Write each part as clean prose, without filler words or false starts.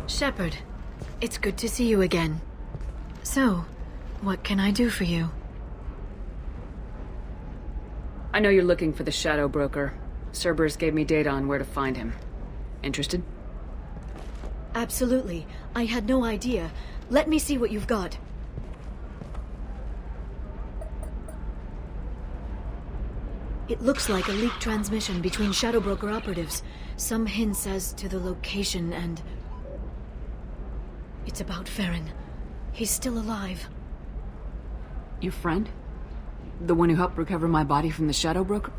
Shepard, it's good to see you again. So, what can I do for you? I know you're looking for the Shadow Broker. Cerberus gave me data on where to find him. Interested? Absolutely. I had no idea. Let me see what you've got. It looks like a leaked transmission between Shadow Broker operatives. Some hints as to the location and... It's about Farron. He's still alive. Your friend? The one who helped recover my body from the Shadow Broker?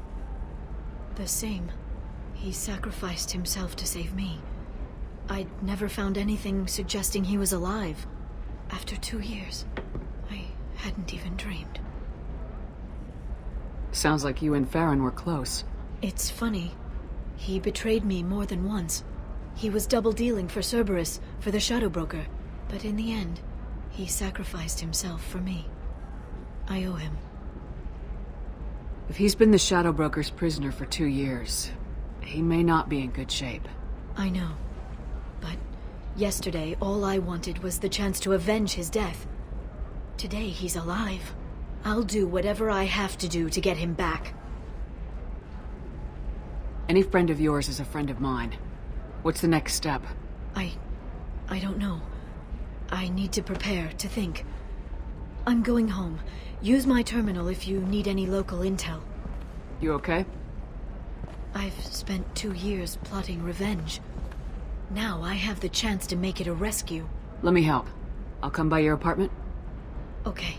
The same. He sacrificed himself to save me. I'd never found anything suggesting he was alive. After 2 years, I hadn't even dreamed. Sounds like you and Farron were close. It's funny. He betrayed me more than once. He was double-dealing for Cerberus, for the Shadow Broker. But in the end, he sacrificed himself for me. I owe him. If he's been the Shadow Broker's prisoner for 2 years, he may not be in good shape. I know. But yesterday, all I wanted was the chance to avenge his death. Today, he's alive. I'll do whatever I have to do to get him back. Any friend of yours is a friend of mine. What's the next step? I don't know. I need to prepare, to think. I'm going home. Use my terminal if you need any local intel. You okay? I've spent 2 years plotting revenge. Now I have the chance to make it a rescue. Let me help. I'll come by your apartment. Okay.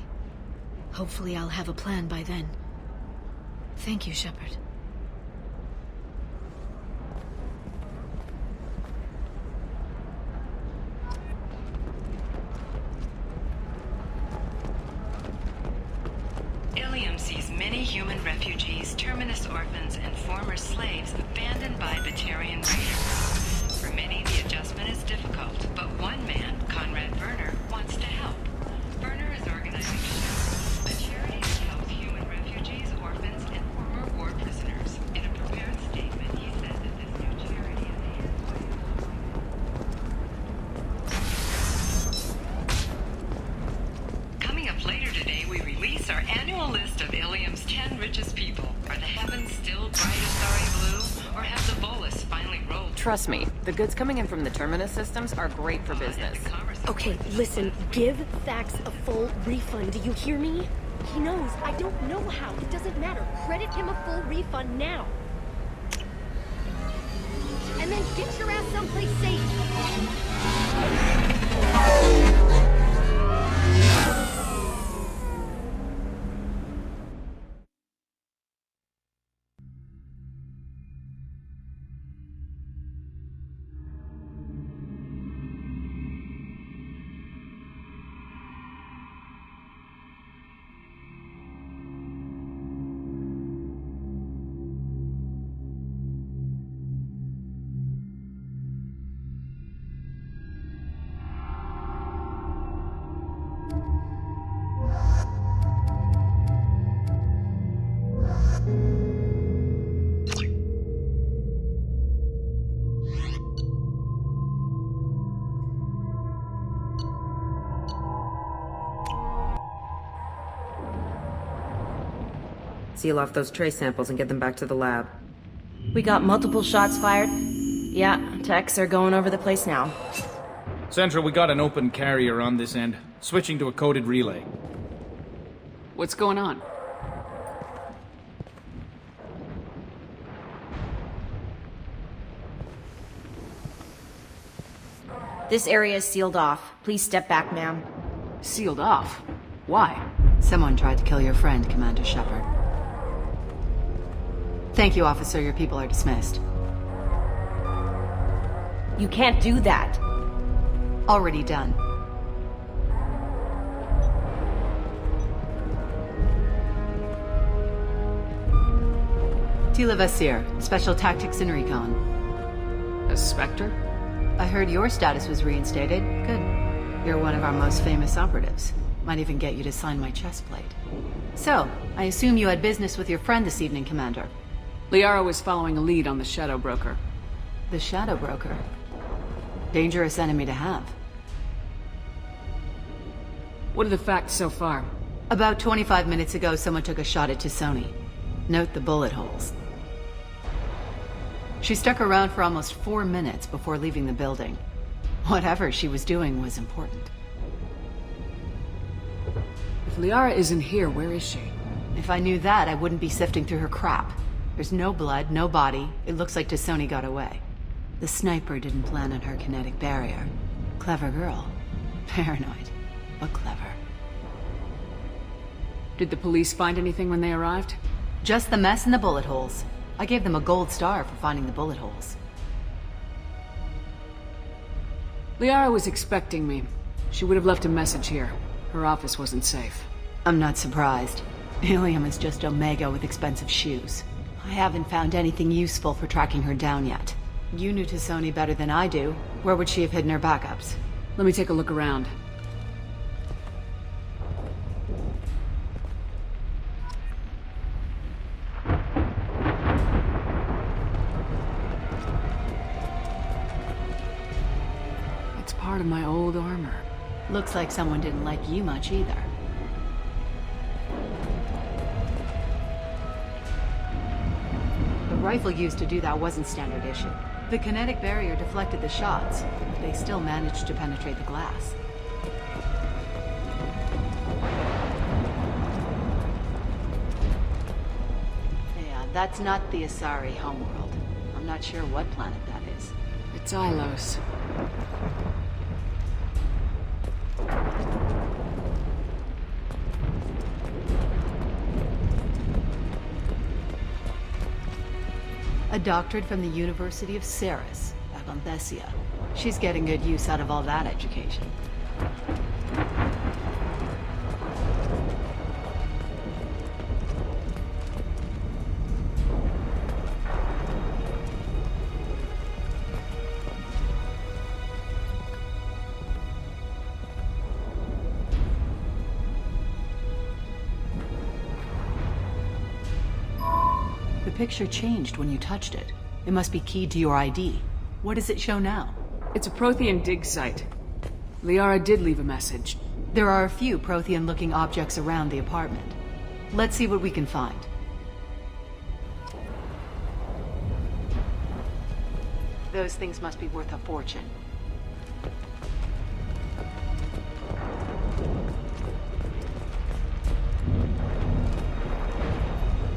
Hopefully I'll have a plan by then. Thank you, Shepard. Ilium sees many human refugees, terminus orphans, and former slaves abandoned by Batarian raiders. For many, the adjustment is difficult, but one man, Conrad Werner, wants to help. Werner is organizing a charity that helps human refugees, orphans, and former war prisoners. In a prepared statement, he said that this new charity is Coming up later today, we release our annual list of Ilium's 10 richest people. Are the heavens still bright as starry blue, or have the bolus finally rolled? Trust me, the goods coming in from the Terminus systems are great for business. Okay, listen, give Thax a full refund, do you hear me? He knows, I don't know how, it doesn't matter. Credit him a full refund now. And then get your ass someplace safe. Seal off those trace samples and get them back to the lab. We got multiple shots fired. Yeah, techs are going over the place now. Central, we got an open carrier on this end. Switching to a coded relay. What's going on? This area is sealed off. Please step back, ma'am. Sealed off? Why? Someone tried to kill your friend, Commander Shepard. Thank you, officer. Your people are dismissed. You can't do that. Already done. Tila Vasir, Special Tactics and Recon. A Spectre? I heard your status was reinstated. Good. You're one of our most famous operatives. Might even get you to sign my chest plate. So, I assume you had business with your friend this evening, Commander. Liara was following a lead on the Shadow Broker. The Shadow Broker? Dangerous enemy to have. What are the facts so far? About 25 minutes ago, someone took a shot at Tassoni. Note the bullet holes. She stuck around for almost 4 minutes before leaving the building. Whatever she was doing was important. If Liara isn't here, where is she? If I knew that, I wouldn't be sifting through her crap. There's no blood, no body. It looks like Tassoni got away. The sniper didn't plan on her kinetic barrier. Clever girl. Paranoid, but clever. Did the police find anything when they arrived? Just the mess and the bullet holes. I gave them a gold star for finding the bullet holes. Liara was expecting me. She would have left a message here. Her office wasn't safe. I'm not surprised. Ilium is just Omega with expensive shoes. I haven't found anything useful for tracking her down yet. You knew Tassoni better than I do. Where would she have hidden her backups? Let me take a look around. It's part of my old armor. Looks like someone didn't like you much either. The rifle used to do that wasn't standard issue. The kinetic barrier deflected the shots. They still managed to penetrate the glass. Yeah, that's not the Asari homeworld. I'm not sure what planet that is. It's Ilos. A doctorate from the University of Ceres, back on Thessia. She's getting good use out of all that education. The picture changed when you touched it. It must be keyed to your ID. What does it show now? It's a Prothean dig site. Liara did leave a message. There are a few Prothean-looking objects around the apartment. Let's see what we can find. Those things must be worth a fortune.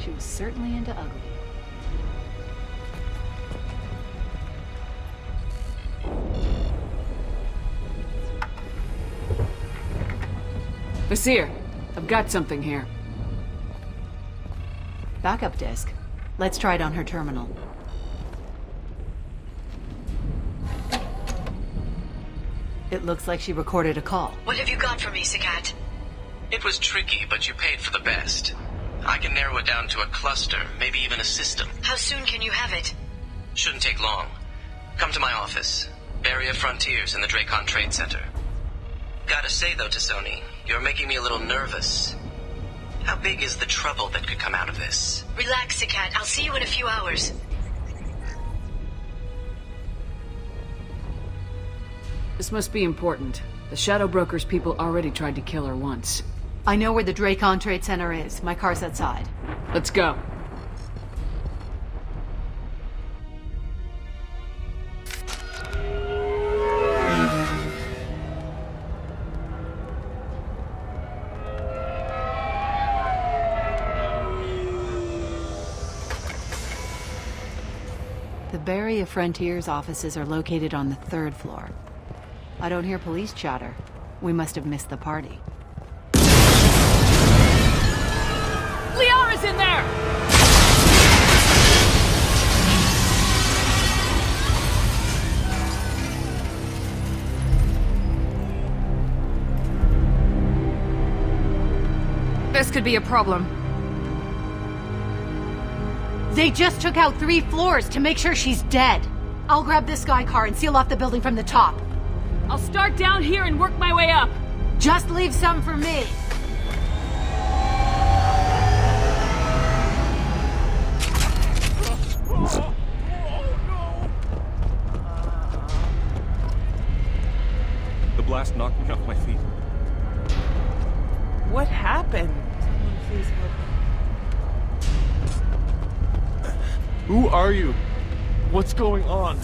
She was certainly into ugly. Vasir, I've got something here. Backup disk. Let's try it on her terminal. It looks like she recorded a call. What have you got for me, Sakat? It was tricky, but you paid for the best. I can narrow it down to a cluster, maybe even a system. How soon can you have it? Shouldn't take long. Come to my office. Barrier Frontiers in the Dracon Trade Center. Gotta say though, Tassoni, you're making me a little nervous. How big is the trouble that could come out of this? Relax, Sakat. I'll see you in a few hours. This must be important. The Shadow Broker's people already tried to kill her once. I know where the Dracon Trade Center is. My car's outside. Let's go. The Barrier Frontiers offices are located on the 3rd floor. I don't hear police chatter. We must have missed the party. Liara's in there! This could be a problem. They just took out 3 floors to make sure she's dead. I'll grab this Sky car and seal off the building from the top. I'll start down here and work my way up. Just leave some for me. The blast knocked me off my feet. What happened? Someone please help me. Who are you? What's going on?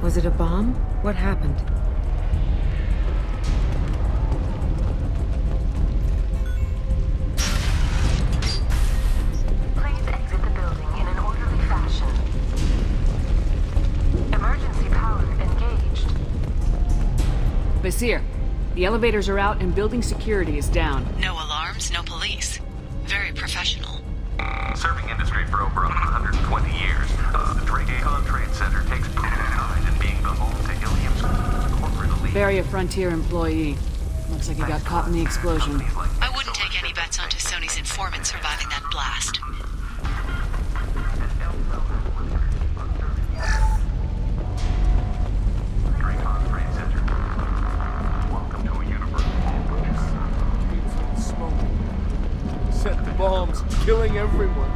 Was it a bomb? What happened? Please exit the building in an orderly fashion. Emergency power engaged. Vizier, the elevators are out and building security is down. No alarms, no police. Very professional. Serving industry for over 120 years, the Drake-Con Trade Center takes pride in being the home to Ilium's corporate elite. Barrier Frontier employee. Looks like he got caught in the explosion. I wouldn't take any bets onto Sony's informant surviving that blast. Drake-Con Trade Center. Welcome to a universe of Smoke. Set the bombs, killing everyone.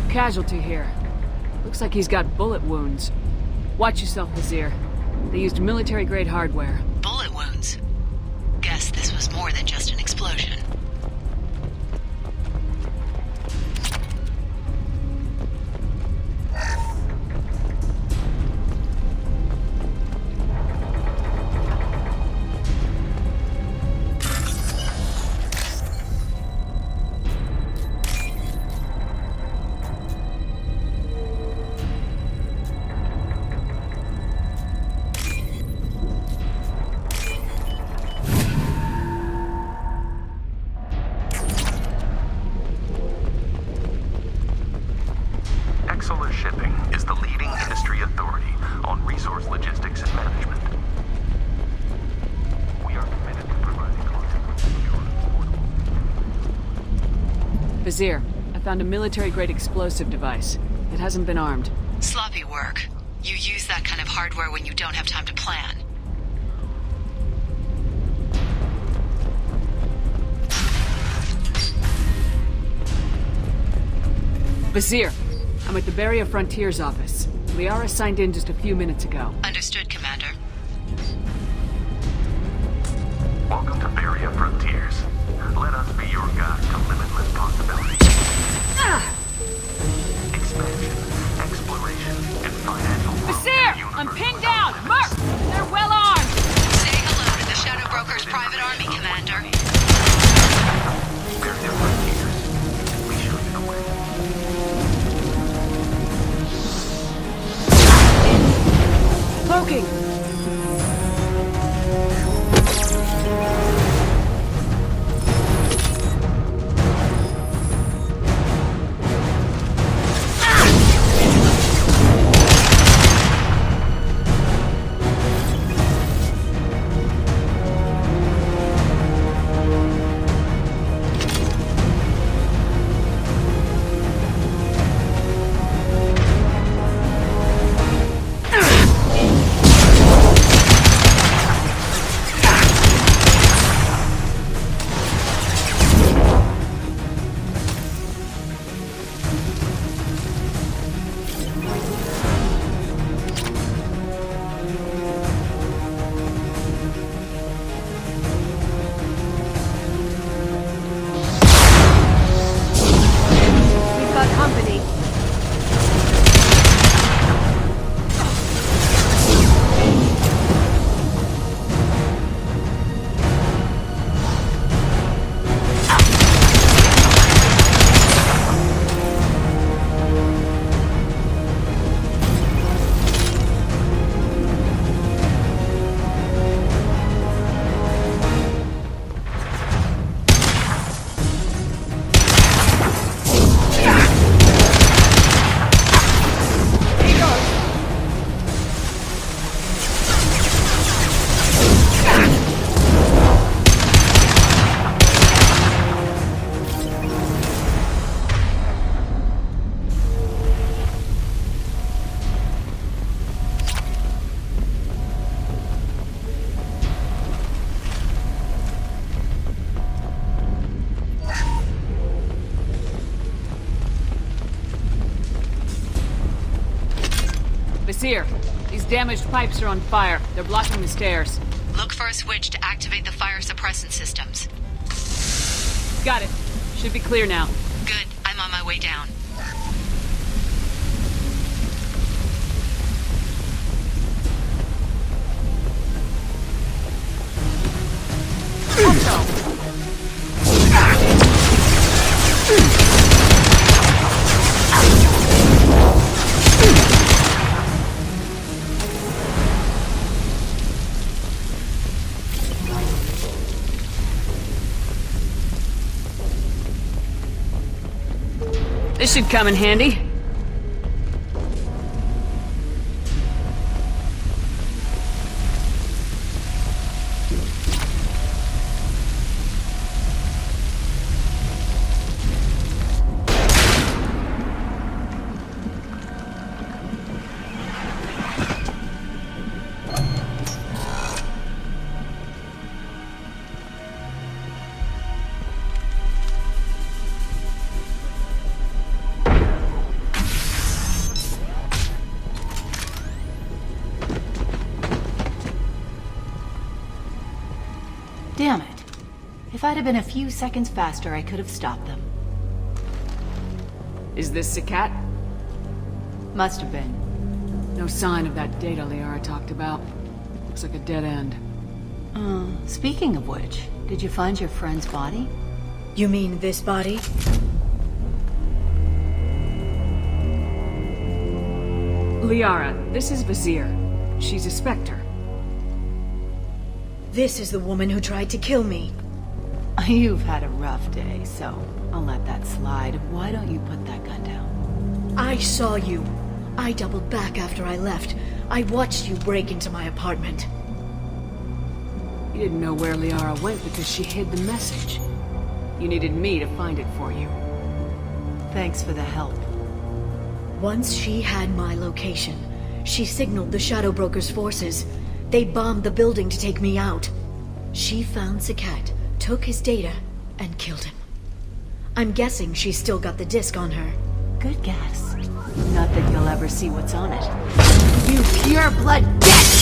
Casualty here. Looks like he's got bullet wounds. Watch yourself, Vizier. They used military-grade hardware. Bullet wounds. Guess this was more than just an explosion. Exolar Shipping is the leading industry authority on resource logistics and management. We are committed to providing clients with secure, affordable. Vizier, I found a military-grade explosive device. It hasn't been armed. Sloppy work. You use that kind of hardware when you don't have time to plan. Vizier, I'm at the Barrier Frontier's office. Liara signed in just a few minutes ago. Understood, Commander. Welcome to Barrier Frontiers. Let us be your guide to limitless possibilities. Expansion, exploration, and financial growth. Vizier! I'm pinned down! Mark! They're well armed! Say hello to the Shadow Broker's private army, Commander. Barrier Frontiers. We show you the way. Cloaking! Vizier, these damaged pipes are on fire. They're blocking the stairs. Look for a switch to activate the fire suppressant systems. Got it. Should be clear now. Good. I'm on my way down. This should come in handy. Damn it. If I'd have been a few seconds faster, I could have stopped them. Is this Sakat? Must have been. No sign of that data Liara talked about. Looks like a dead end. Speaking of which, did you find your friend's body? You mean this body? Liara, this is Vizier. She's a Spectre. This is the woman who tried to kill me. You've had a rough day, so I'll let that slide. Why don't you put that gun down? I saw you. I doubled back after I left. I watched you break into my apartment. You didn't know where Liara went because she hid the message. You needed me to find it for you. Thanks for the help. Once she had my location, she signaled the Shadow Broker's forces. They bombed the building to take me out. She found Sakat, took his data, and killed him. I'm guessing she's still got the disc on her. Good guess. Not that you'll ever see what's on it. You pure blood bitch!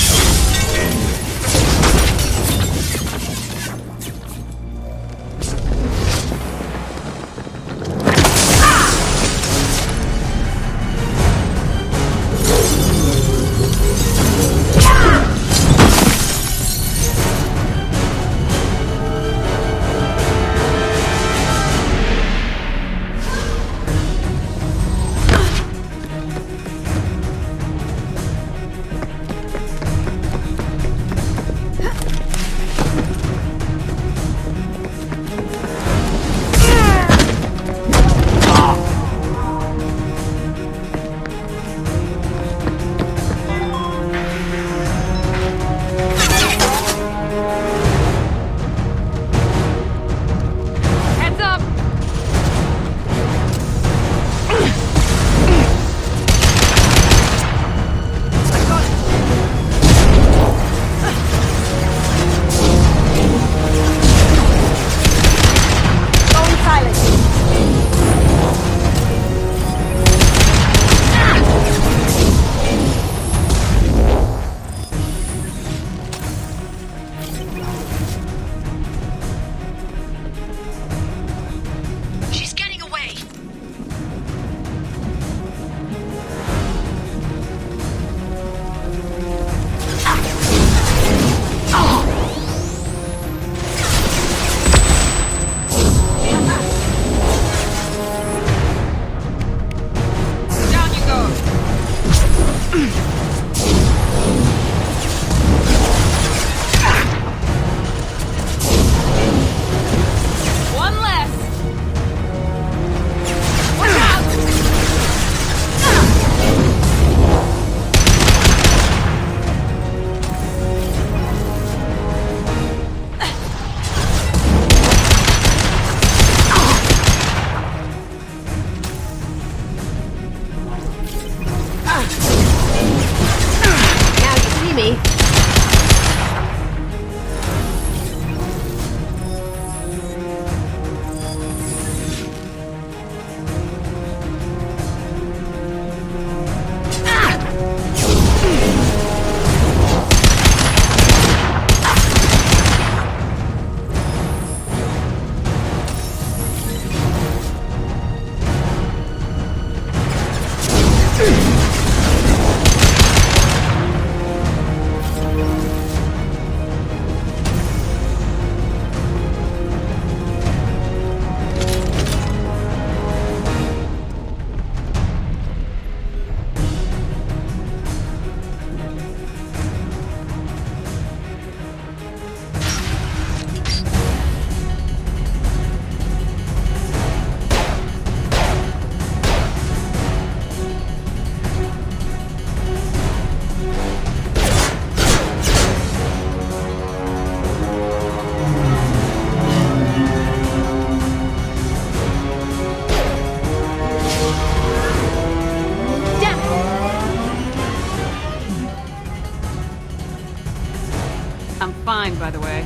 I'm fine, by the way.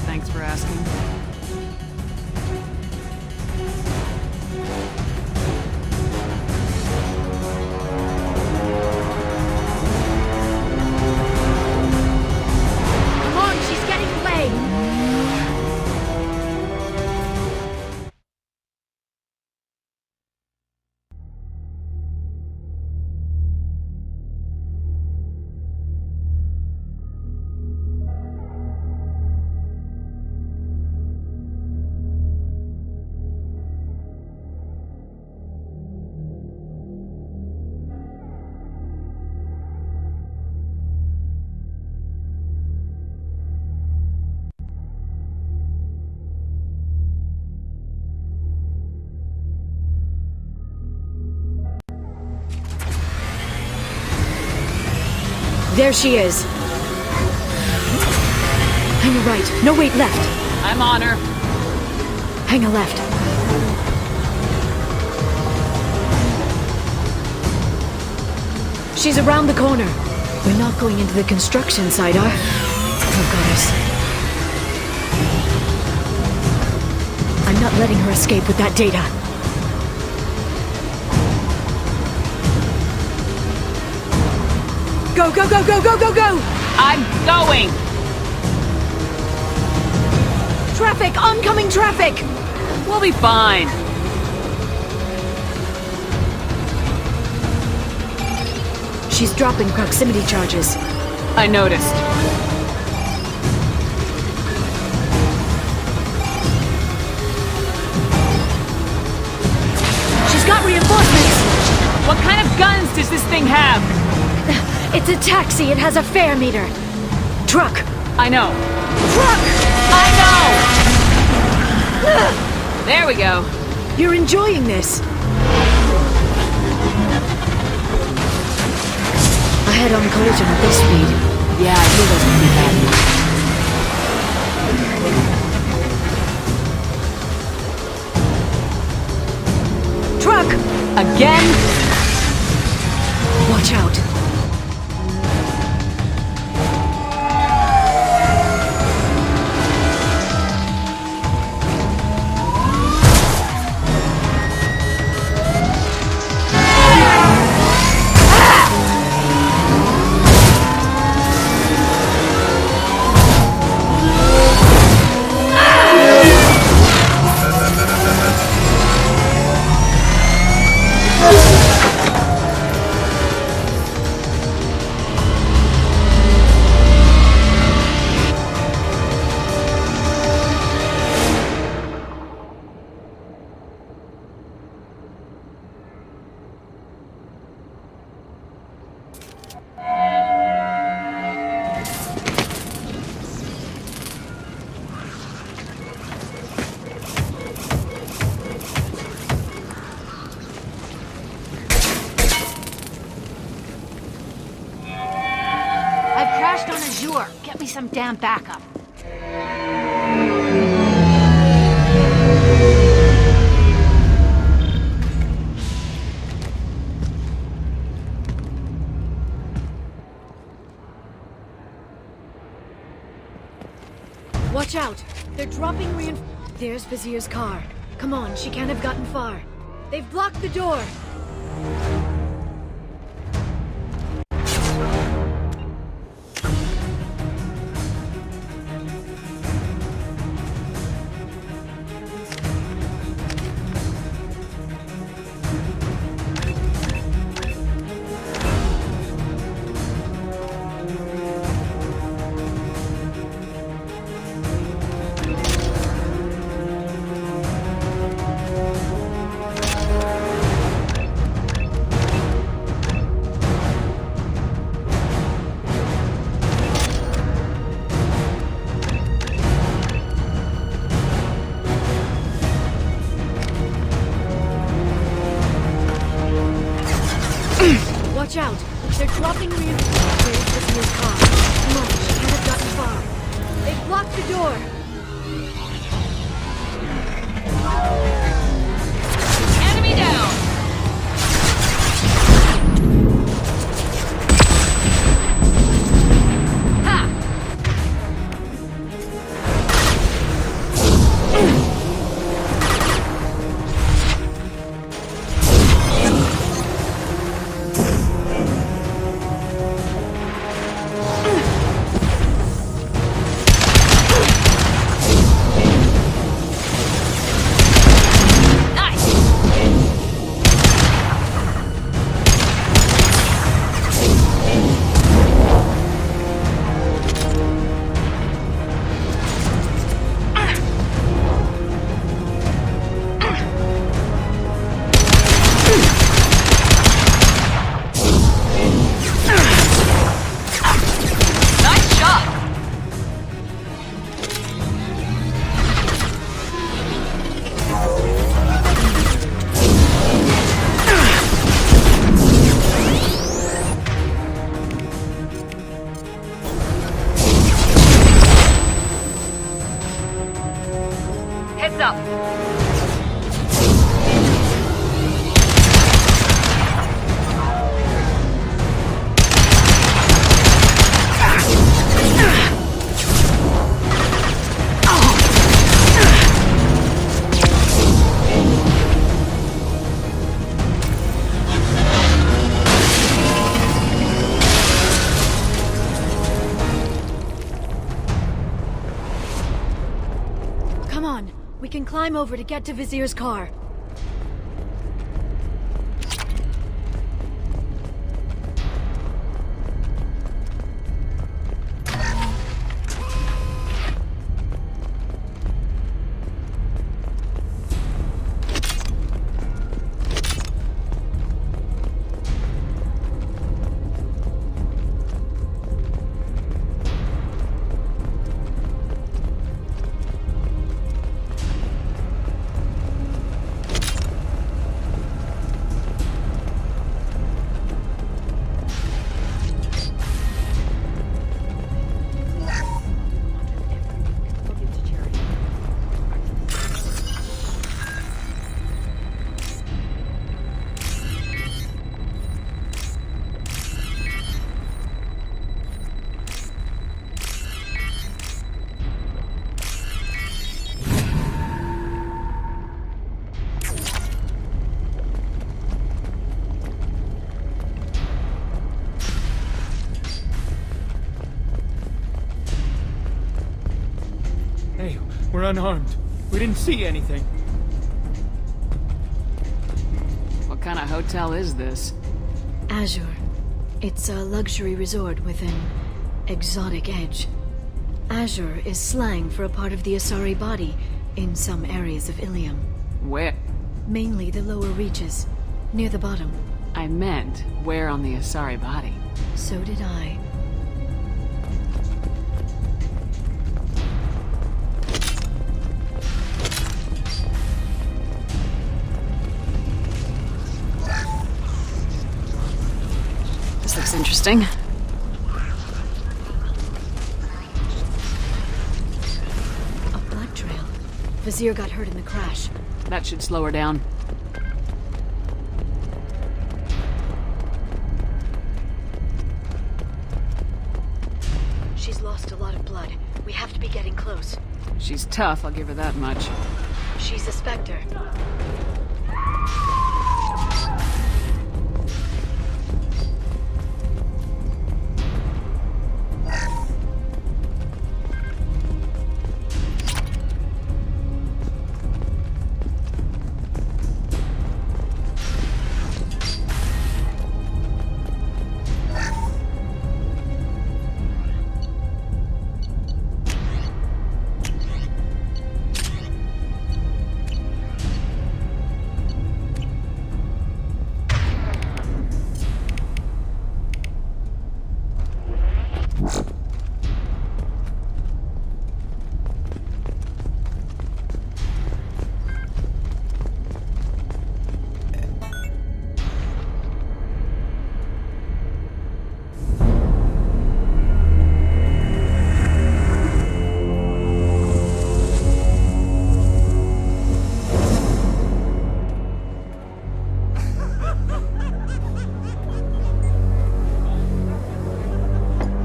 Thanks for asking. Come on, she's getting away! There she is. Hang a right. No, wait, left. I'm on her. Hang a left. She's around the corner. We're not going into the construction site, are? Oh, goddess. I'm not letting her escape with that data. Go, go, go, go, go, go, go! I'm going! Traffic! Oncoming traffic! We'll be fine. She's dropping proximity charges. I noticed. She's got reinforcements! What kind of guns does this thing have? It's a taxi. It has a fare meter. Truck. I know. Truck! I know! There we go. You're enjoying this. A head-on collision at this speed. Yeah, I hear those pretty bad. Truck! Again? Watch out. Get me some damn backup. Watch out! They're dropping There's Vizier's car. Come on, she can't have gotten far. They've blocked the door! Heads up! Come on, we can climb over to get to Vizier's car. Hey, we're unarmed. We didn't see anything. What kind of hotel is this? Azure. It's a luxury resort with an exotic edge. Azure is slang for a part of the Asari body in some areas of Ilium. Where? Mainly the lower reaches, near the bottom. I meant, where on the Asari body? So did I. This looks interesting. A blood trail. Vizier got hurt in the crash. That should slow her down. She's lost a lot of blood. We have to be getting close. She's tough, I'll give her that much. She's a Spectre.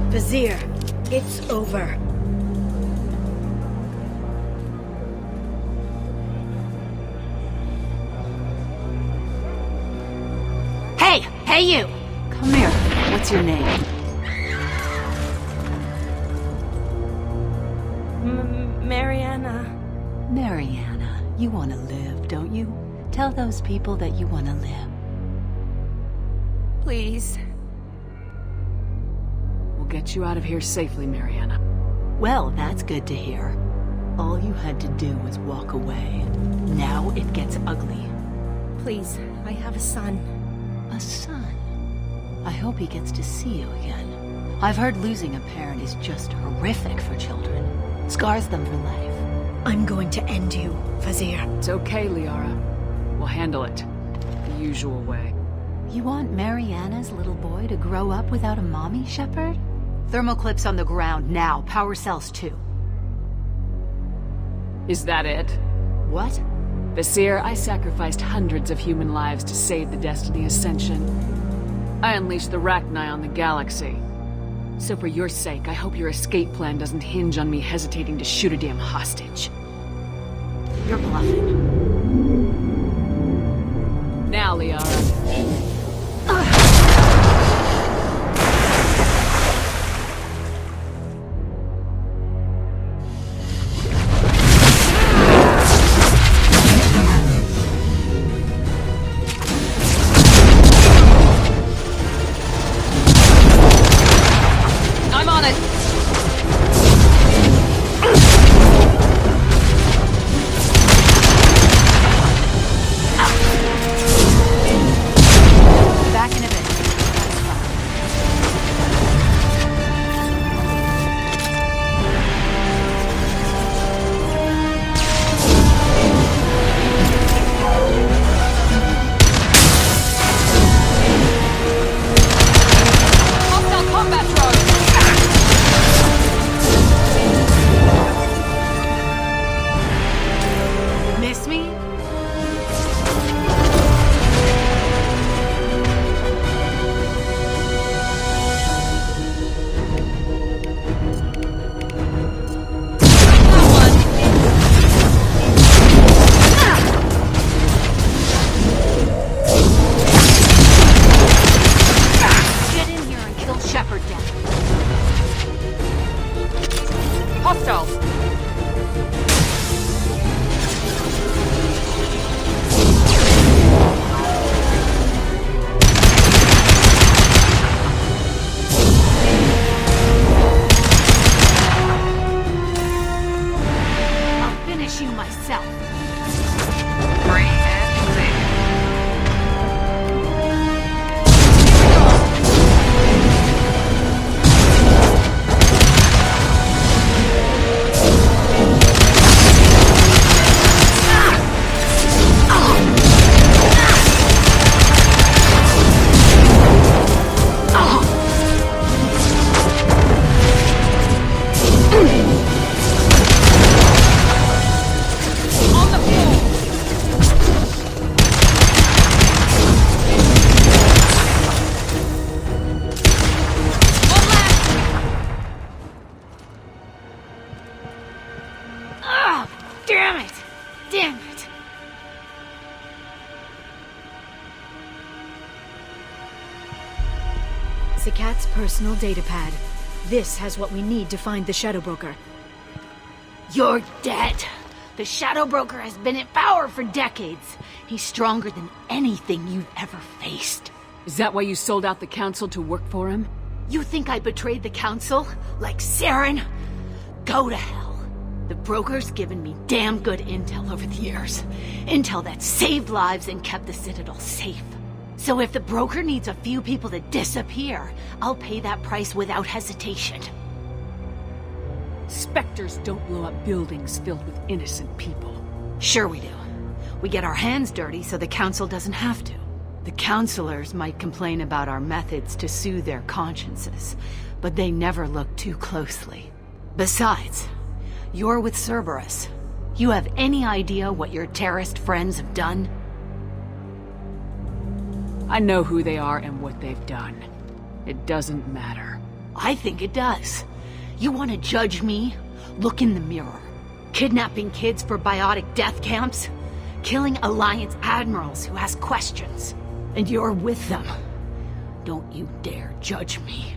Vizier, it's over. Hey! Hey you! Come here. What's your name? Mariana. Mariana. You want to live, don't you? Tell those people that you want to live. Please. We'll get you out of here safely, Mariana. Well, that's good to hear. All you had to do was walk away. Now it gets ugly. Please, I have a son. A son? I hope he gets to see you again. I've heard losing a parent is just horrific for children. Scars them for life. I'm going to end you, Vizier. It's okay, Liara. We'll handle it. The usual way. You want Mariana's little boy to grow up without a mommy, Shepard? Thermal clips on the ground now. Power cells too. Is that it? What? Vizier, I sacrificed hundreds of human lives to save the Destiny Ascension. I unleashed the Rachni on the galaxy. So for your sake, I hope your escape plan doesn't hinge on me hesitating to shoot a damn hostage. You're bluffing. Now, Liara. I'm on it! Back in a bit. Hostile combat drone! Miss me? Get in here and kill Shepard down. Hostiles! I'll finish you myself. Free and clear. On the floor! One left! Ah! Damn it! Damn it! Zakat's personal data pad. This has what we need to find the Shadow Broker. You're dead. The Shadow Broker has been in power for decades. He's stronger than anything you've ever faced. Is that why you sold out the Council to work for him? You think I betrayed the Council? Like Saren? Go to hell. The Broker's given me damn good intel over the years. Intel that saved lives and kept the Citadel safe. So if the Broker needs a few people to disappear, I'll pay that price without hesitation. Spectres don't blow up buildings filled with innocent people. Sure we do. We get our hands dirty so the Council doesn't have to. The Councilors might complain about our methods to soothe their consciences, but they never look too closely. Besides, you're with Cerberus. You have any idea what your terrorist friends have done? I know who they are and what they've done. It doesn't matter. I think it does. You want to judge me? Look in the mirror. Kidnapping kids for biotic death camps? Killing Alliance admirals who ask questions. And you're with them. Don't you dare judge me.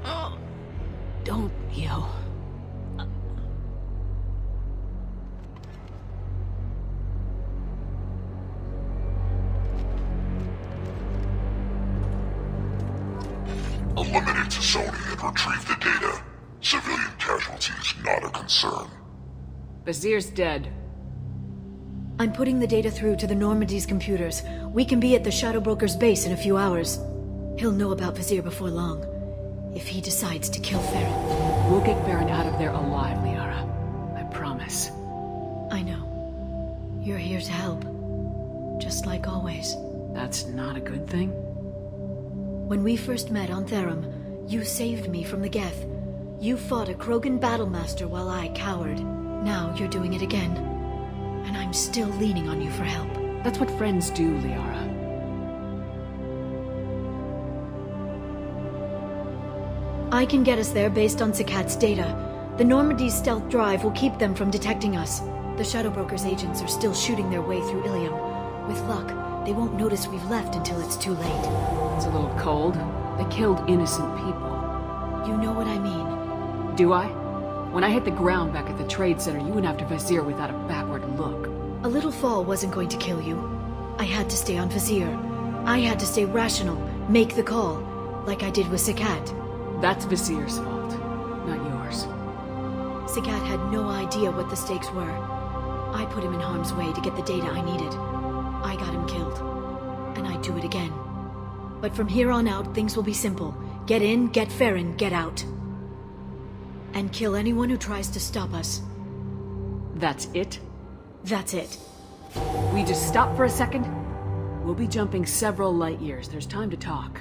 Oh, don't you? Eliminate Sony and retrieve the data. Civilian casualties not a concern. Vizier's dead. I'm putting the data through to the Normandy's computers. We can be at the Shadow Broker's base in a few hours. He'll know about Vizier before long. If he decides to kill Farron. We'll get Farron out of there alive, Liara. I promise. I know. You're here to help. Just like always. That's not a good thing? When we first met on Therum, you saved me from the Geth. You fought a Krogan battlemaster while I cowered. Now you're doing it again. And I'm still leaning on you for help. That's what friends do, Liara. I can get us there based on Sakat's data. The Normandy's stealth drive will keep them from detecting us. The Shadow Broker's agents are still shooting their way through Ilium. With luck, they won't notice we've left until it's too late. It's a little cold. They killed innocent people. You know what I mean. Do I? When I hit the ground back at the trade center, you went after Vizier without a backward look. A little fall wasn't going to kill you. I had to stay on Vizier. I had to stay rational, make the call, like I did with Sakat. That's Vizier's fault, not yours. Sakat had no idea what the stakes were. I put him in harm's way to get the data I needed. I got him killed. And I'd do it again. But from here on out, things will be simple. Get in, get Farron, get out. And kill anyone who tries to stop us. That's it? That's it. We just stop for a second? We'll be jumping several light years. There's time to talk.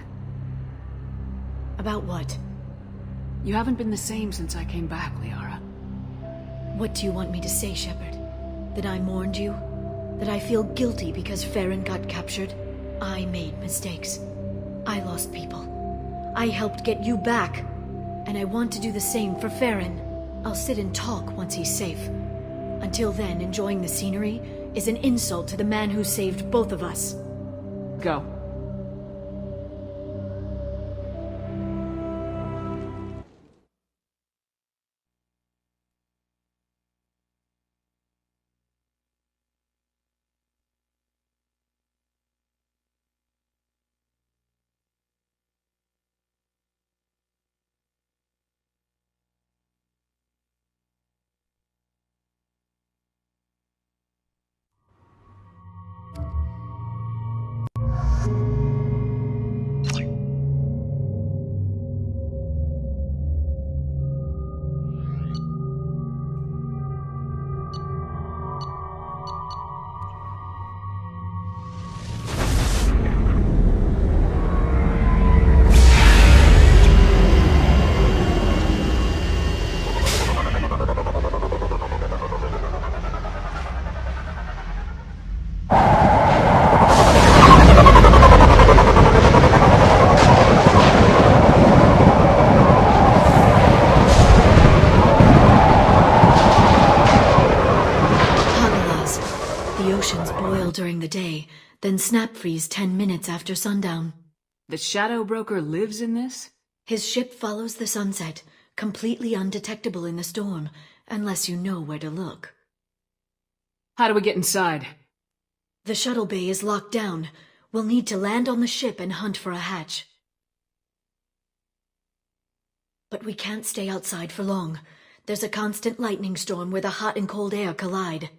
About what? You haven't been the same since I came back, Liara. What do you want me to say, Shepard? That I mourned you? That I feel guilty because Farron got captured? I made mistakes. I lost people. I helped get you back. And I want to do the same for Farron. I'll sit and talk once he's safe. Until then, enjoying the scenery is an insult to the man who saved both of us. Go. During the day, then snap freeze 10 minutes after sundown. The Shadow Broker lives in this? His ship follows the sunset, completely undetectable in the storm, unless you know where to look. How do we get inside? The shuttle bay is locked down. We'll need to land on the ship and hunt for a hatch. But we can't stay outside for long. There's a constant lightning storm where the hot and cold air collide.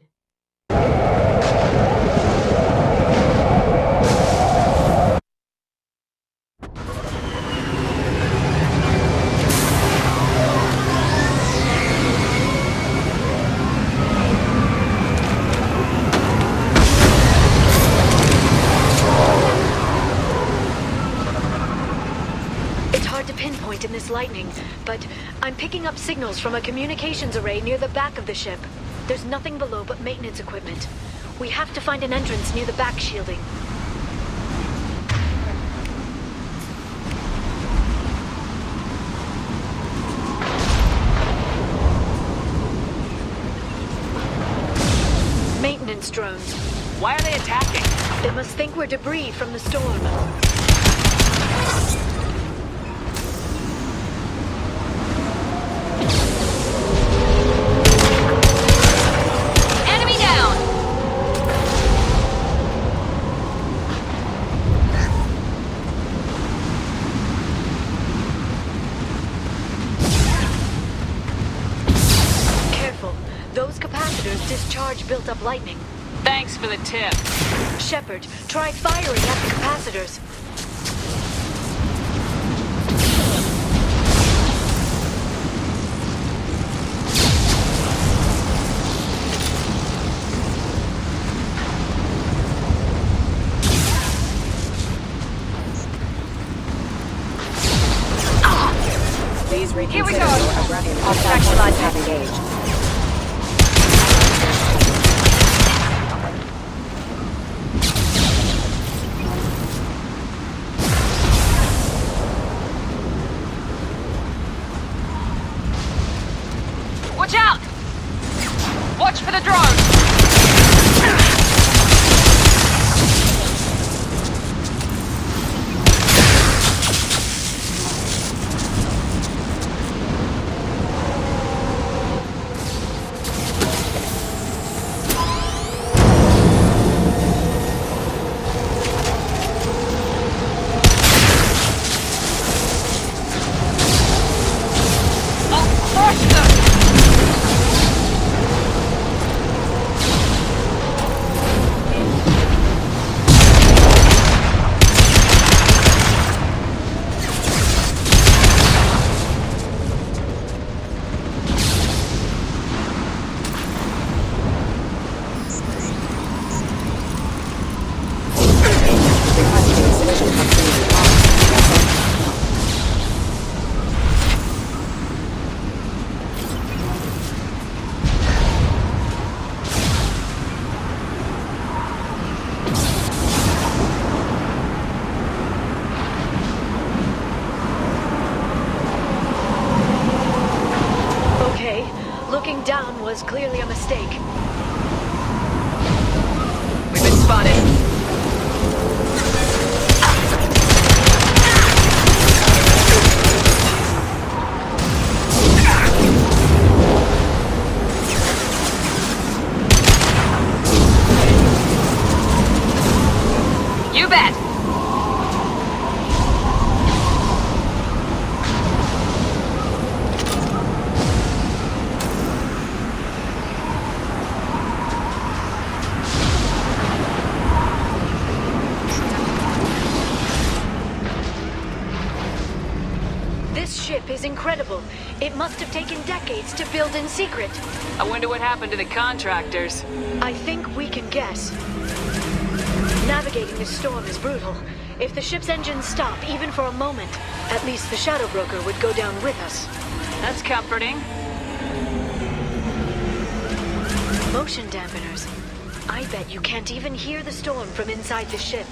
In this lightning, but I'm picking up signals from a communications array near the back of the ship. There's nothing below but maintenance equipment. We have to find an entrance near the back shielding. Maintenance drones. Why are they attacking? They must think we're debris from the storm. Discharge built up lightning. Thanks for the tip. Shepard, try firing at the capacitors. Please reconsider. Here we go. All factual have engaged. Watch out! Watch for the drone! Looking down was clearly a mistake. We've been spotted. You bet! This ship is incredible. It must have taken decades to build in secret. I wonder what happened to the contractors. I think we can guess. Navigating this storm is brutal. If the ship's engines stop, even for a moment, at least the Shadow Broker would go down with us. That's comforting. Motion dampeners. I bet you can't even hear the storm from inside the ship.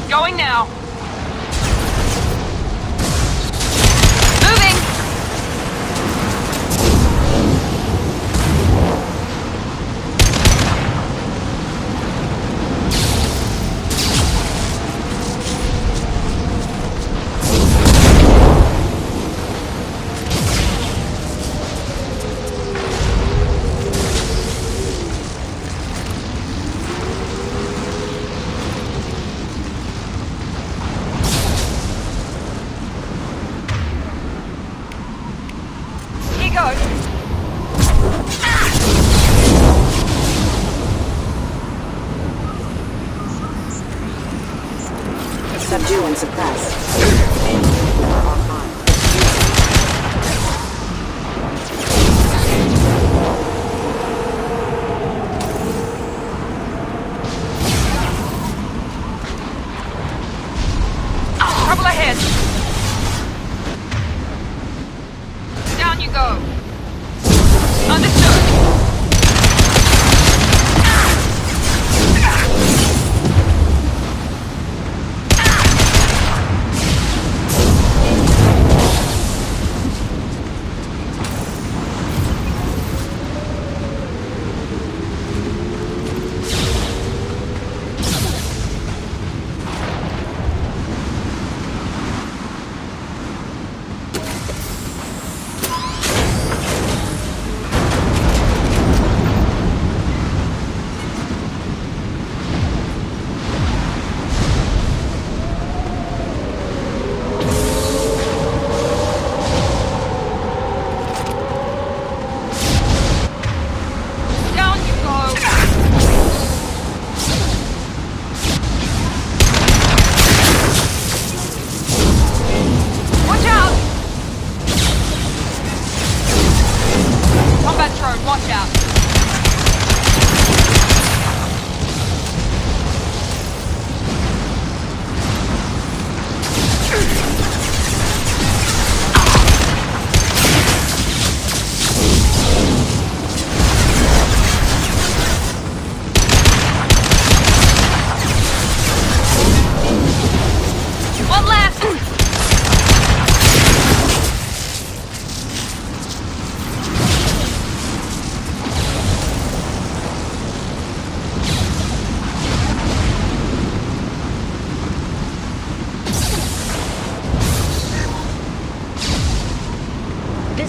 Going now. Moving. Subdue and suppress. Trouble ahead. Down you go. Understood.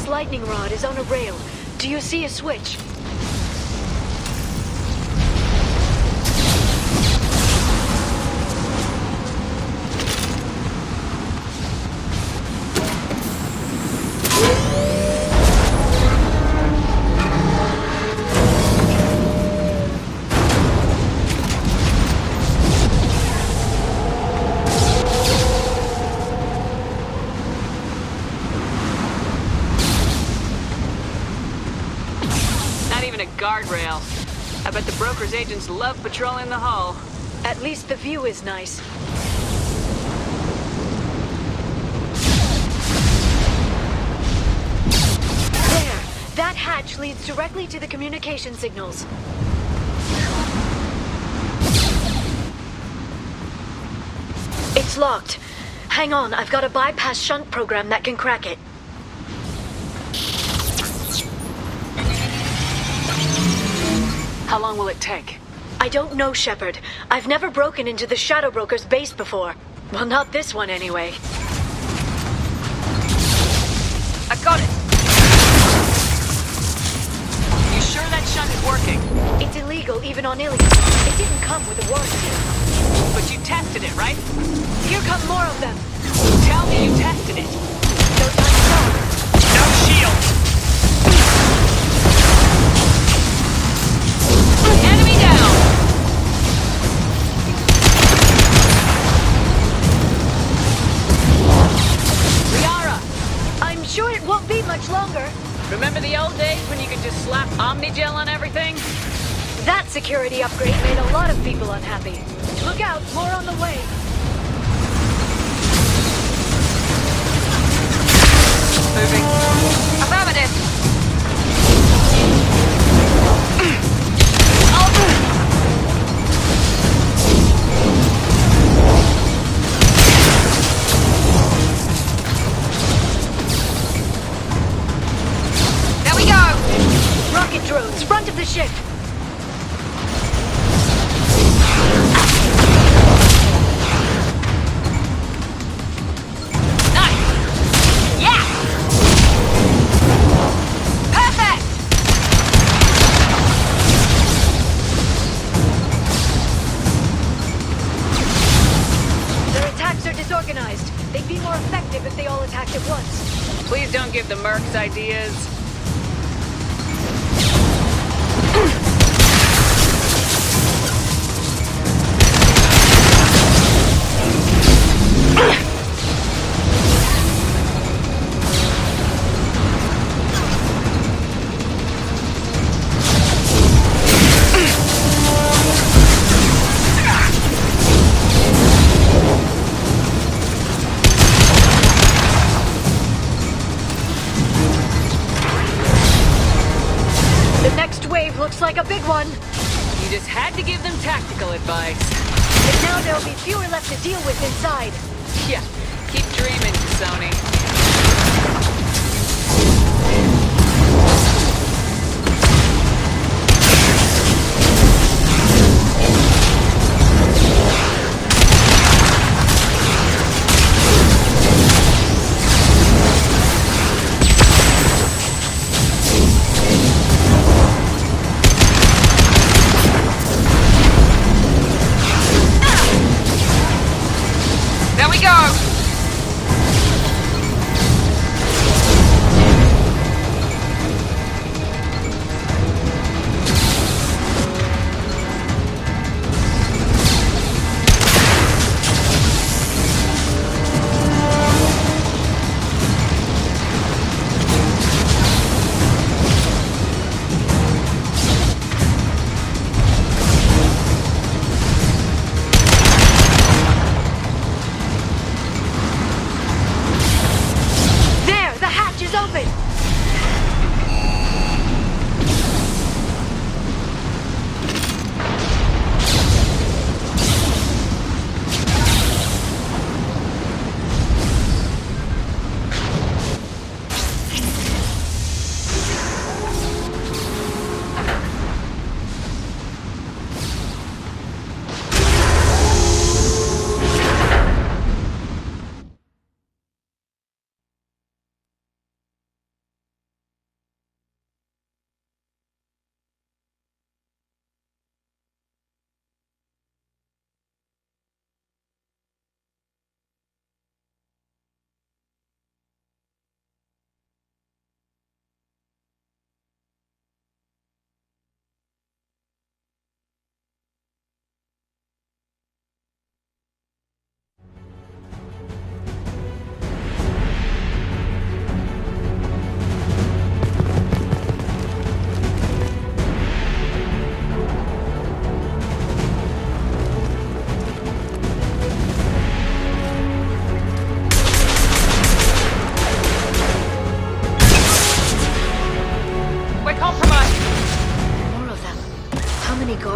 This lightning rod is on a rail. Do you see a switch? Guardrail. I bet the broker's agents love patrolling the hull. At least the view is nice. There! That hatch leads directly to the communication signals. It's locked. Hang on, I've got a bypass shunt program that can crack it. How long will it take? I don't know, Shepard. I've never broken into the Shadow Broker's base before. Well, not this one anyway. I got it! You sure that shunt is working? It's illegal even on Ilium. It didn't come with a warranty. But you tested it, right? Here come more of them. Tell me you tested it. No time to talk. No shield! Enemy down! Liara! I'm sure it won't be much longer. Remember the old days when you could just slap Omnigel on everything? That security upgrade made a lot of people unhappy. Look out, more on the way. Moving. Affirmative! Rocket drones, front of the ship! Nice! Yeah! Perfect! Their attacks are disorganized. They'd be more effective if they all attacked at once. Please don't give the mercs ideas. Looks like a big one. You just had to give them tactical advice. And now there'll be fewer left to deal with inside. Yeah, keep dreaming, Sony.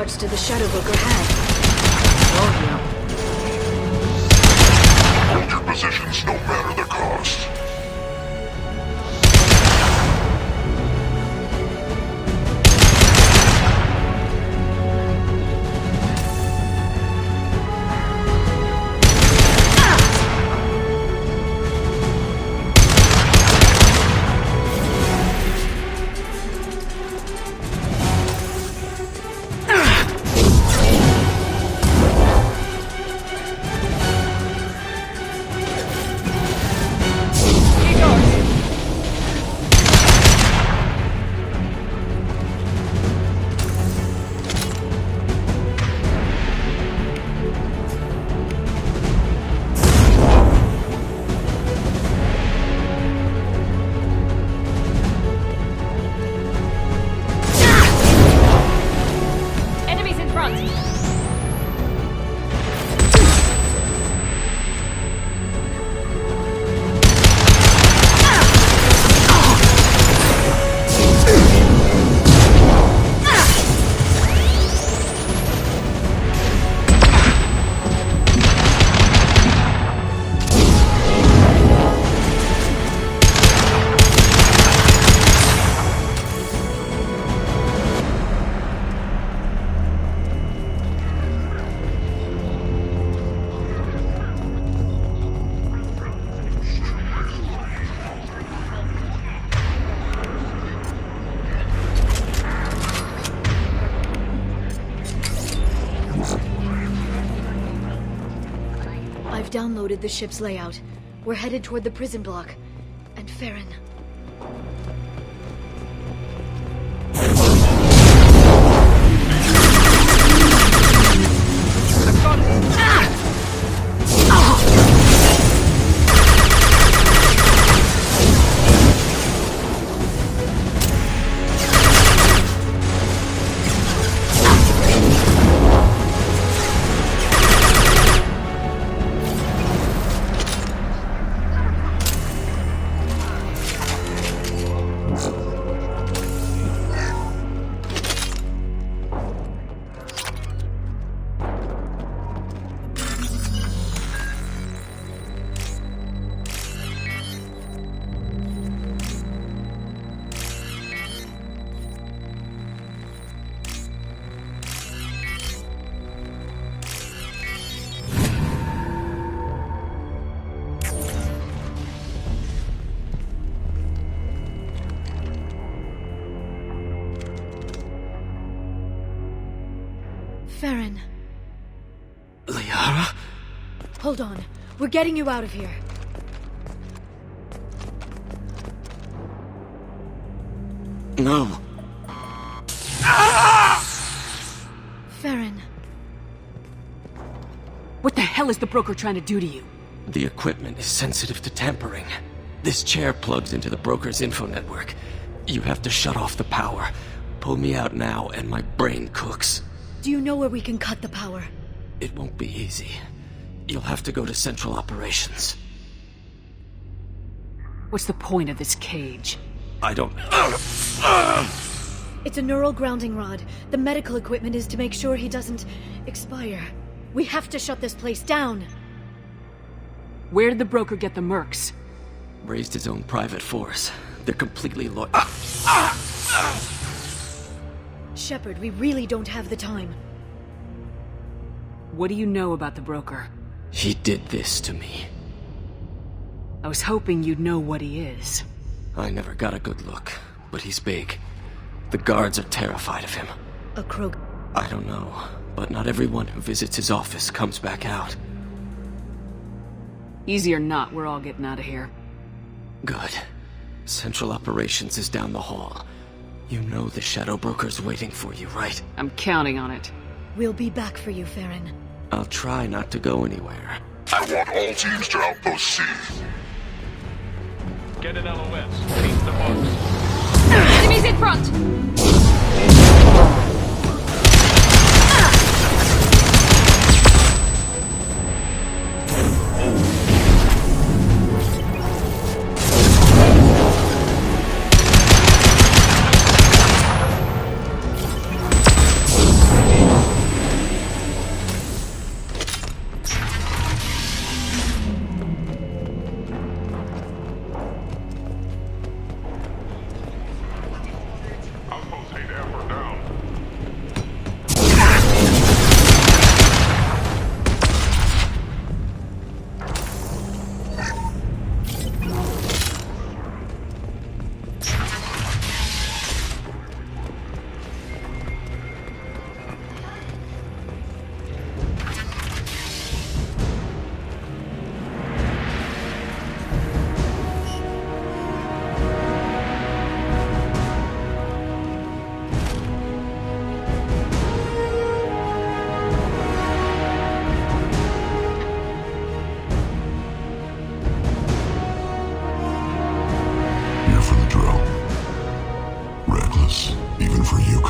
parts to the Shadow Broker had. Hold your positions no matter the cost. Downloaded the ship's layout. We're headed toward the prison block. And Farron. Farron. Liara? Hold on. We're getting you out of here. No. Farron. What the hell is the broker trying to do to you? The equipment is sensitive to tampering. This chair plugs into the broker's info network. You have to shut off the power. Pull me out now and my brain cooks. Do you know where we can cut the power? It won't be easy. You'll have to go to Central Operations. What's the point of this cage? I don't... It's a neural grounding rod. The medical equipment is to make sure he doesn't expire. We have to shut this place down. Where did the broker get the mercs? Raised his own private force. They're completely loyal. Shepard, we really don't have the time. What do you know about the broker? He did this to me. I was hoping you'd know what he is. I never got a good look, but he's big. The guards are terrified of him. A croak. I don't know, but not everyone who visits his office comes back out. Easy or not, we're all getting out of here. Good. Central Operations is down the hall. You know the Shadow Broker's waiting for you, right? I'm counting on it. We'll be back for you, Farron. I'll try not to go anywhere. I want all teams to Outpost C. Get an LOS. Beat the box. Enemies in front!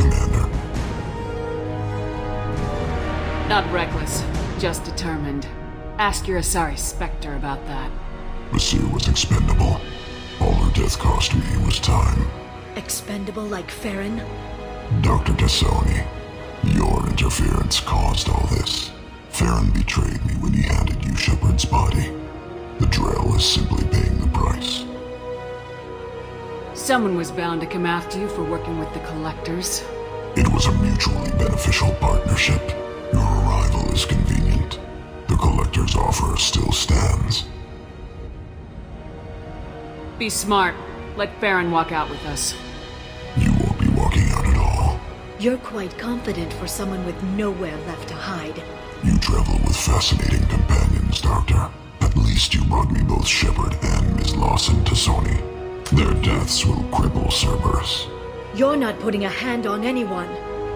Commander. Not reckless, just determined. Ask your Asari Spectre about that. Monsieur was expendable. All her death cost me was time. Expendable like Farron? Dr. Tassoni, your interference caused all this. Farron betrayed me when he handed you Shepard's body. The Drell is simply paying the price. Someone was bound to come after you for working with the Collectors. It was a mutually beneficial partnership. Your arrival is convenient. The Collector's offer still stands. Be smart. Let Farron walk out with us. You won't be walking out at all. You're quite confident for someone with nowhere left to hide. You travel with fascinating companions, Doctor. At least you brought me both Shepard and Ms. Lawson Tassoni. Their deaths will cripple Cerberus. You're not putting a hand on anyone.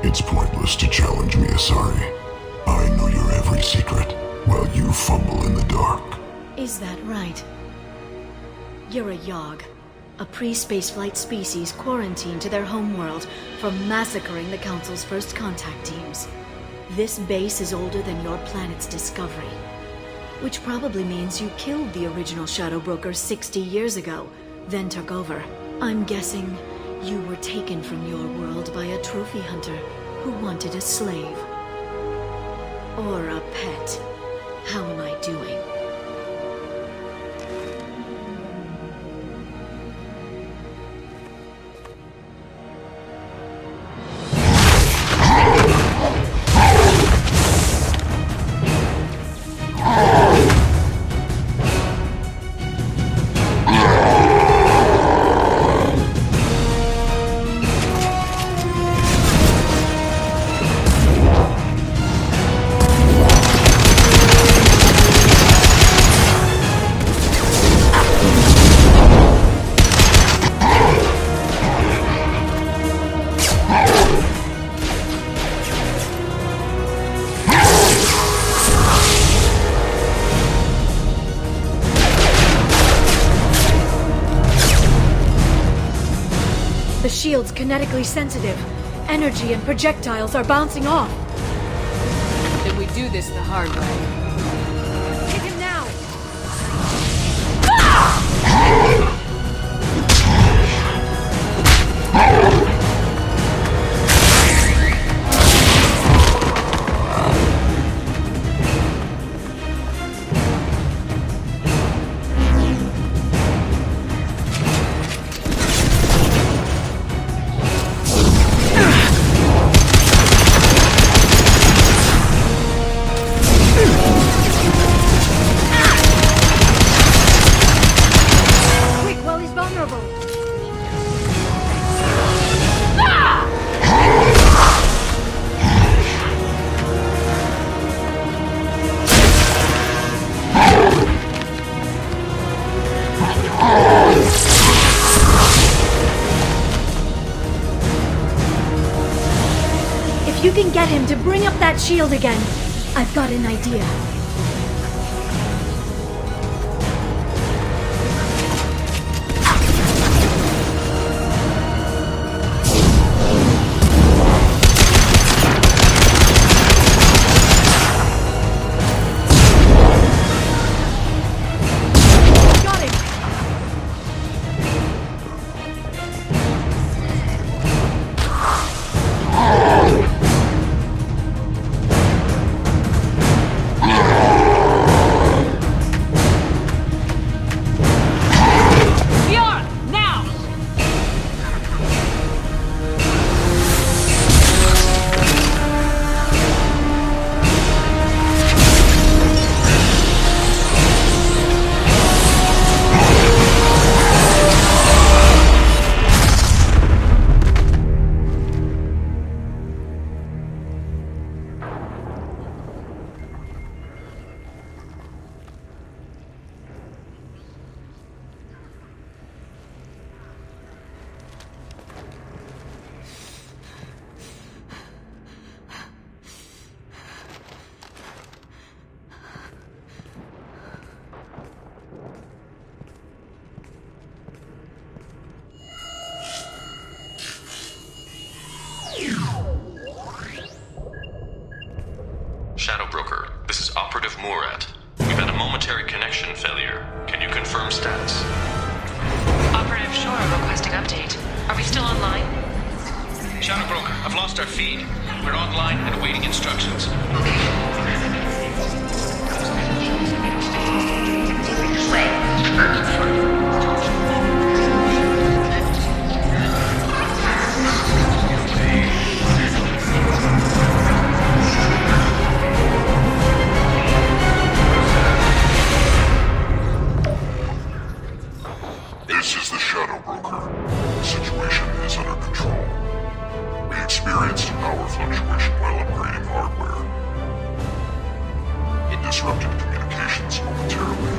It's pointless to challenge me, Asari. I know your every secret, while you fumble in the dark. Is that right? You're a Yogg, a pre-spaceflight species quarantined to their homeworld from massacring the Council's first contact teams. This base is older than your planet's discovery, which probably means you killed the original Shadow Broker 60 years ago, then took over. I'm guessing you were taken from your world by a trophy hunter who wanted a slave. Or a pet. How am I doing? The shield's kinetically sensitive. Energy and projectiles are bouncing off. Then we do this the hard way. Hit him now! If you can get him to bring up that shield again, I've got an idea. Yeah. status? Operative Shore requesting update. Are we still online? Shadow Broker, I've lost our feed. We're online and awaiting instructions. This is the Shadow Broker. The situation is under control. We experienced a power fluctuation while upgrading hardware. It disrupted communications momentarily.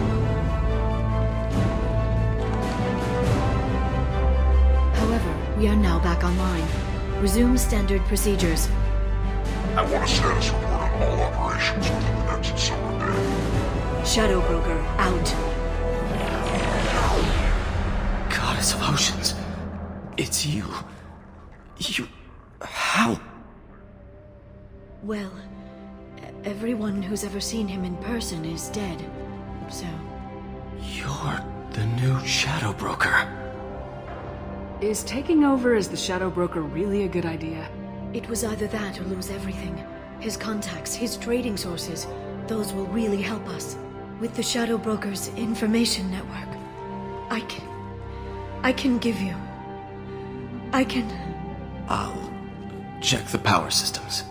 However, we are now back online. Resume standard procedures. I want a status report on all operations within the next summer day. Shadow Broker, out. Goddess of Oceans. It's you. How? Well, everyone who's ever seen him in person is dead, so... You're the new Shadow Broker. Is taking over as the Shadow Broker really a good idea? It was either that or lose everything. His contacts, his trading sources, those will really help us. With the Shadow Broker's information network, I can give you... I'll check the power systems.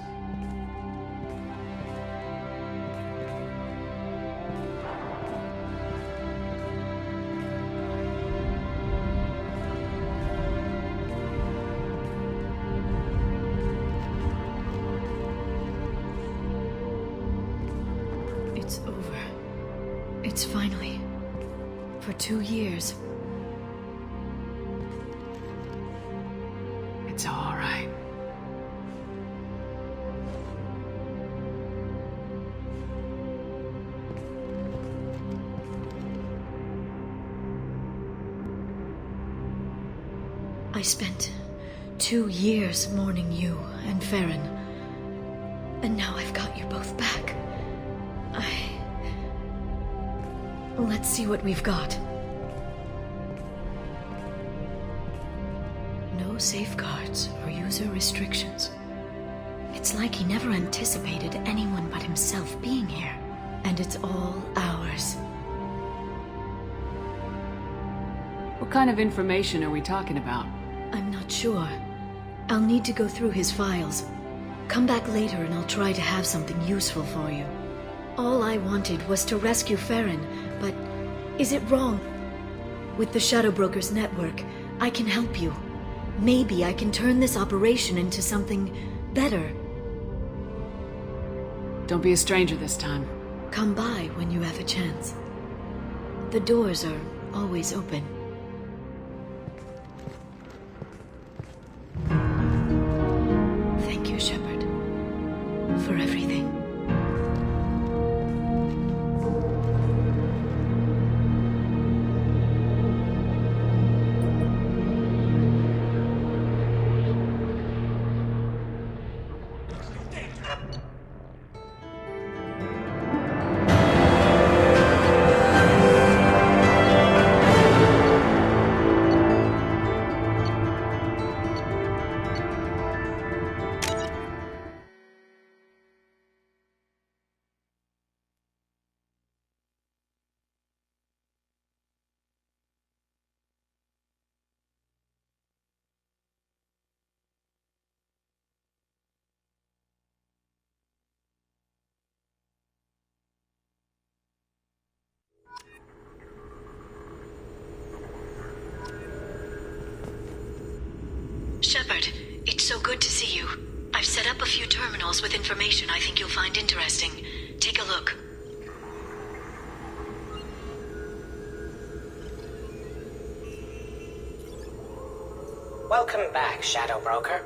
It's over. It's finally... For 2 years. It's all right. I spent 2 years mourning you and Farron. And now I've got you both back. Let's see what we've got. No safeguards or user restrictions. It's like he never anticipated anyone but himself being here. And it's all ours. What kind of information are we talking about? I'm not sure. I'll need to go through his files. Come back later and I'll try to have something useful for you. All I wanted was to rescue Farron, but is it wrong? With the Shadow Broker's network, I can help you. Maybe I can turn this operation into something better. Don't be a stranger this time. Come by when you have a chance. The doors are always open. Thank you, Shepard, for everything. Shepard, it's so good to see you. I've set up a few terminals with information I think you'll find interesting. Take a look. Welcome back, Shadow Broker.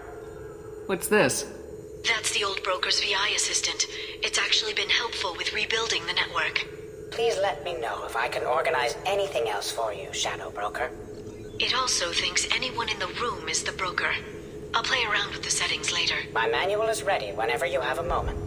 What's this? That's the old broker's VI assistant. It's actually been helpful with rebuilding the network. Please let me know if I can organize anything else for you, Shadow Broker. It also thinks anyone in the room is the broker. I'll play around with the settings later. My manual is ready whenever you have a moment.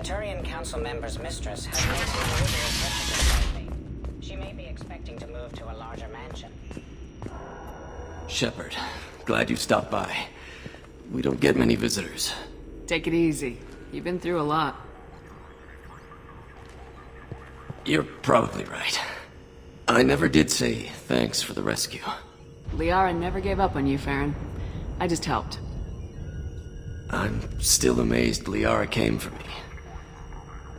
Turian Council member's mistress has made some unusual purchases lately. She may be expecting to move to a larger mansion. Shepard, glad you stopped by. We don't get many visitors. Take it easy. You've been through a lot. You're probably right. I never did say thanks for the rescue. Liara never gave up on you, Farron. I just helped. I'm still amazed Liara came for me.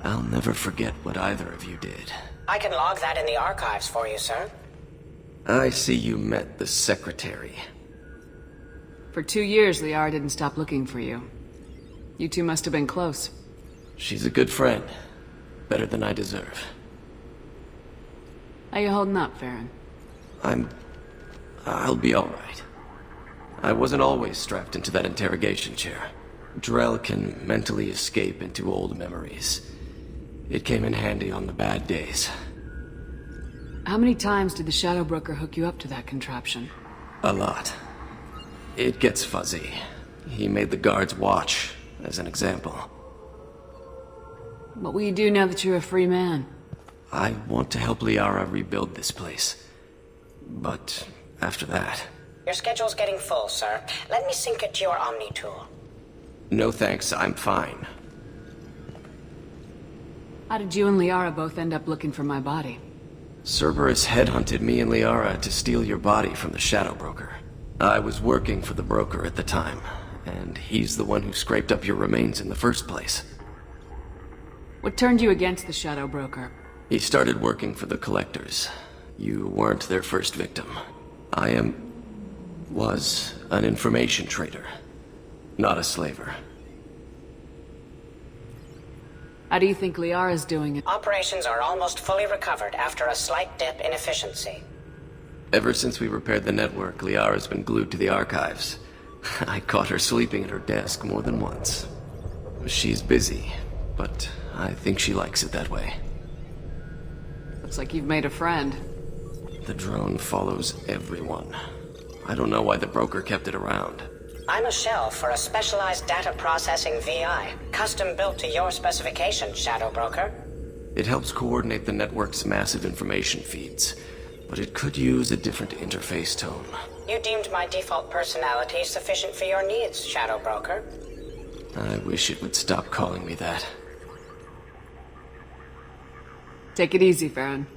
I'll never forget what either of you did. I can log that in the archives for you, sir. I see you met the Secretary. For 2 years, Liara didn't stop looking for you. You two must have been close. She's a good friend. Better than I deserve. How you holding up, Farron? I'll be alright. I wasn't always strapped into that interrogation chair. Drell can mentally escape into old memories. It came in handy on the bad days. How many times did the Shadow Broker hook you up to that contraption? A lot. It gets fuzzy. He made the guards watch, as an example. What will you do now that you're a free man? I want to help Liara rebuild this place. But after that... Your schedule's getting full, sir. Let me sync it to your Omni tool. No thanks, I'm fine. How did you and Liara both end up looking for my body? Cerberus headhunted me and Liara to steal your body from the Shadow Broker. I was working for the broker at the time, and he's the one who scraped up your remains in the first place. What turned you against the Shadow Broker? He started working for the Collectors. You weren't their first victim. Was an information trader, not a slaver. How do you think Liara's doing it? Operations are almost fully recovered after a slight dip in efficiency. Ever since we repaired the network, Liara's been glued to the archives. I caught her sleeping at her desk more than once. She's busy, but I think she likes it that way. Looks like you've made a friend. The drone follows everyone. I don't know why the broker kept it around. I'm a shell for a specialized data processing VI, custom built to your specifications, Shadow Broker. It helps coordinate the network's massive information feeds, but it could use a different interface tone. You deemed my default personality sufficient for your needs, Shadow Broker. I wish it would stop calling me that. Take it easy, Farron.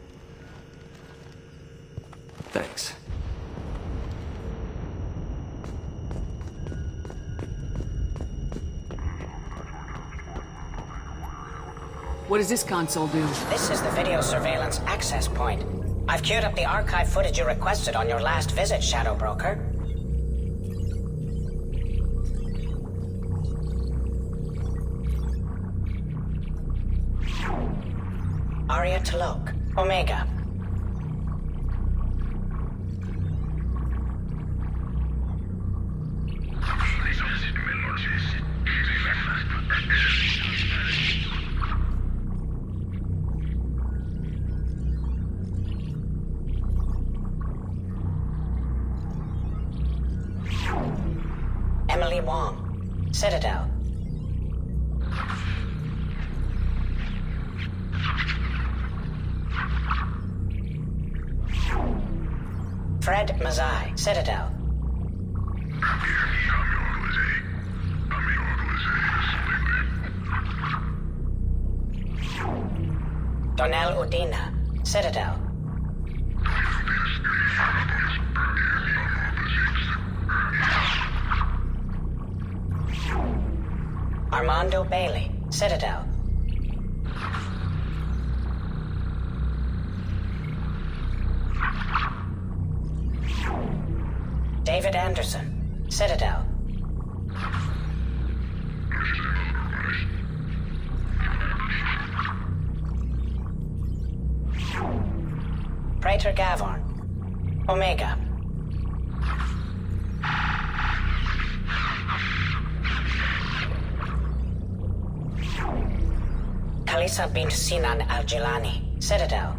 Thanks. What does this console do? This is the video surveillance access point. I've queued up the archive footage you requested on your last visit, Shadow Broker. Aria Talok, Omega. Emily Wong, Citadel. Fred Mazai, Citadel. Donnell Udina, Citadel. Armando Bailey, Citadel. David Anderson, Citadel. Praetor Gavorn, Omega. Khalisa bint Sinan Al-Jilani, Citadel.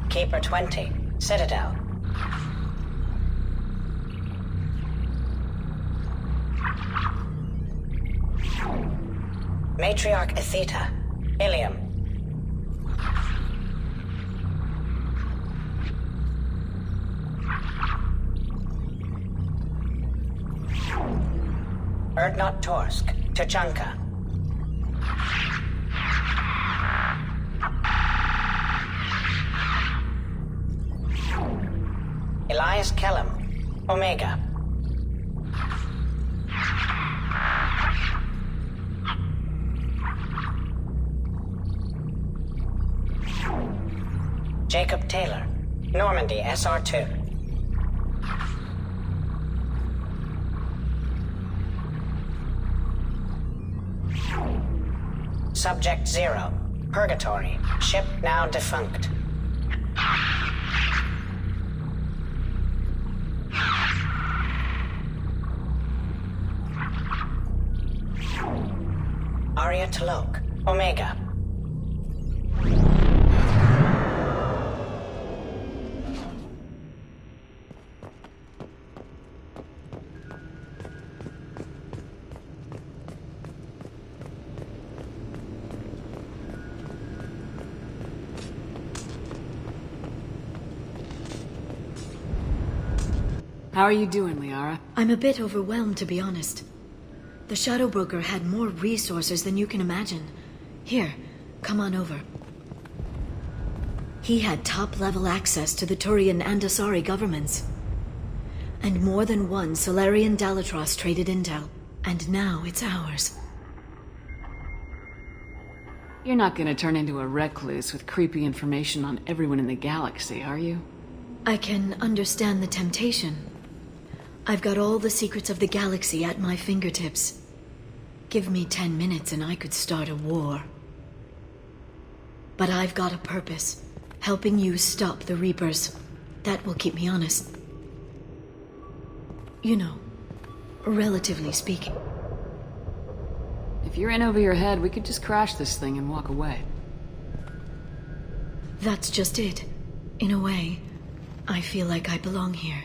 Keeper 20, Citadel. Matriarch Atheta, Ilium. Erdnot Torsk, Tuchanka. Elias Kellum, Omega. Jacob Taylor, Normandy SR2. Subject 0, Purgatory, ship now defunct. Aria Talok, Omega. How are you doing, Liara? I'm a bit overwhelmed, to be honest. The Shadow Broker had more resources than you can imagine. Here, come on over. He had top-level access to the Turian and Asari governments. And more than one Solarian Dalatros traded intel. And now it's ours. You're not gonna turn into a recluse with creepy information on everyone in the galaxy, are you? I can understand the temptation. I've got all the secrets of the galaxy at my fingertips. Give me 10 minutes and I could start a war. But I've got a purpose. Helping you stop the Reapers. That will keep me honest. You know, relatively speaking. If you're in over your head, we could just crash this thing and walk away. That's just it. In a way, I feel like I belong here.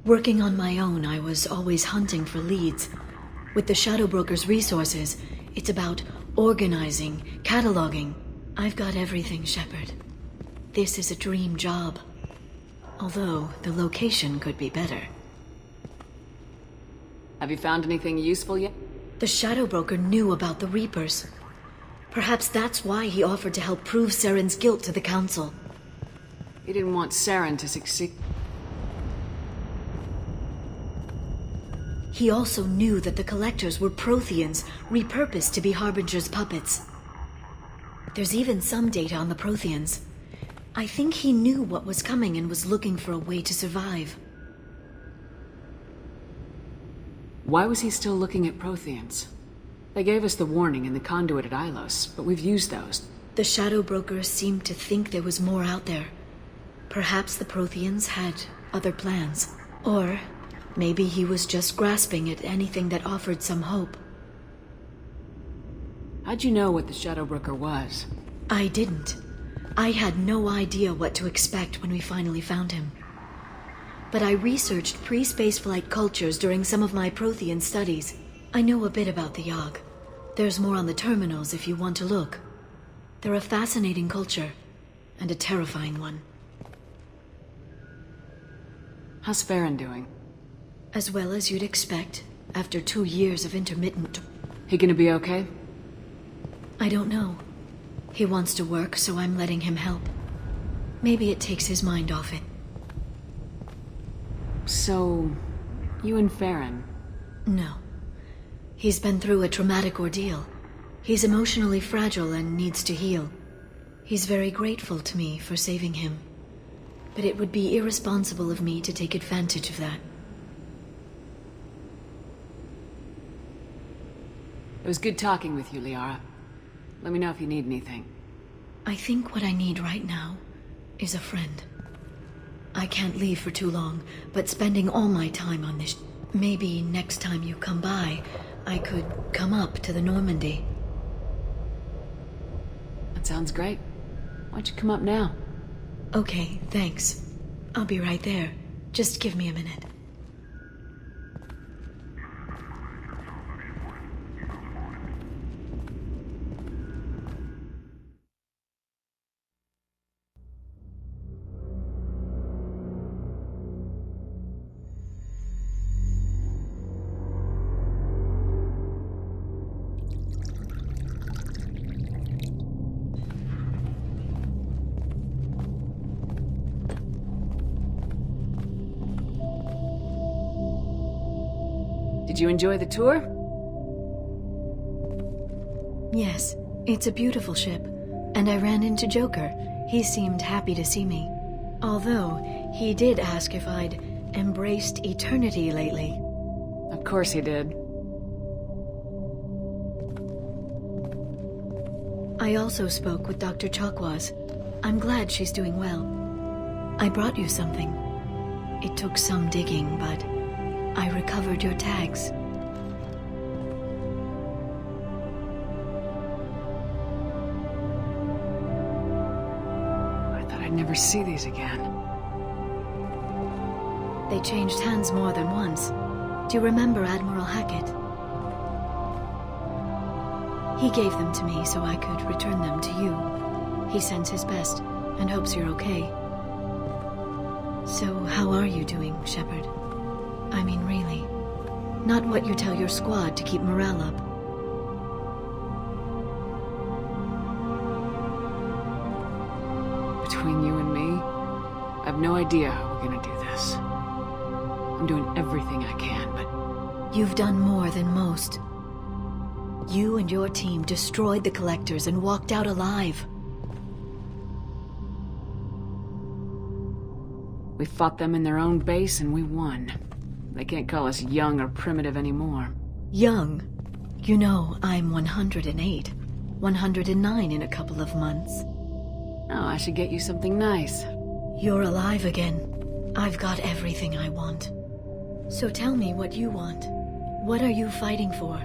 Working on my own, I was always hunting for leads. With the Shadow Broker's resources, it's about organizing, cataloging. I've got everything, Shepard. This is a dream job. Although, the location could be better. Have you found anything useful yet? The Shadow Broker knew about the Reapers. Perhaps that's why he offered to help prove Saren's guilt to the Council. He didn't want Saren to succeed. He also knew that the Collectors were Protheans, repurposed to be Harbinger's puppets. There's even some data on the Protheans. I think he knew what was coming and was looking for a way to survive. Why was he still looking at Protheans? They gave us the warning in the conduit at Ilos, but we've used those. The Shadow Broker seemed to think there was more out there. Perhaps the Protheans had other plans. Or maybe he was just grasping at anything that offered some hope. How'd you know what the Shadow Broker was? I didn't. I had no idea what to expect when we finally found him. But I researched pre-spaceflight cultures during some of my Prothean studies. I know a bit about the Yogg. There's more on the terminals if you want to look. They're a fascinating culture, and a terrifying one. How's Farron doing? As well as you'd expect, after 2 years of intermittent... He gonna be okay? I don't know. He wants to work, so I'm letting him help. Maybe it takes his mind off it. So, you and Farron? No. He's been through a traumatic ordeal. He's emotionally fragile and needs to heal. He's very grateful to me for saving him. But it would be irresponsible of me to take advantage of that. It was good talking with you, Liara. Let me know if you need anything. I think what I need right now is a friend. I can't leave for too long, but spending all my time on this... Maybe next time you come by, I could come up to the Normandy. That sounds great. Why'd you come up now? Okay, thanks. I'll be right there. Just give me a minute. Did you enjoy the tour? Yes, it's a beautiful ship. And I ran into Joker. He seemed happy to see me. Although, he did ask if I'd embraced eternity lately. Of course he did. I also spoke with Dr. Chakwas. I'm glad she's doing well. I brought you something. It took some digging, but I recovered your tags. I thought I'd never see these again. They changed hands more than once. Do you remember Admiral Hackett? He gave them to me so I could return them to you. He sends his best and hopes you're okay. So how are you doing, Shepard? I mean, really. Not what you tell your squad to keep morale up. Between you and me, I have no idea how we're gonna do this. I'm doing everything I can, but... You've done more than most. You and your team destroyed the Collectors and walked out alive. We fought them in their own base and we won. They can't call us young or primitive anymore. Young? You know, I'm 108. 109 in a couple of months. Oh, I should get you something nice. You're alive again. I've got everything I want. So tell me what you want. What are you fighting for?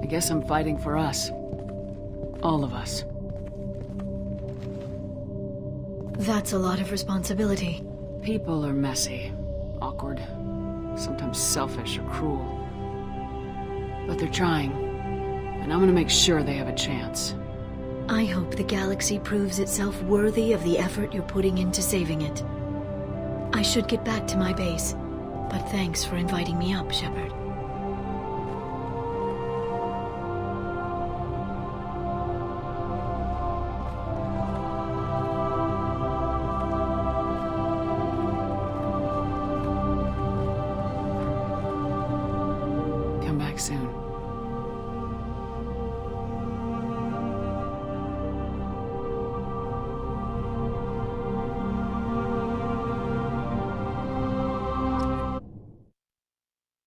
I guess I'm fighting for us. All of us. That's a lot of responsibility. People are messy, awkward, sometimes selfish or cruel. But they're trying, and I'm gonna make sure they have a chance. I hope the galaxy proves itself worthy of the effort you're putting into saving it. I should get back to my base, but thanks for inviting me up, Shepard. Come back soon.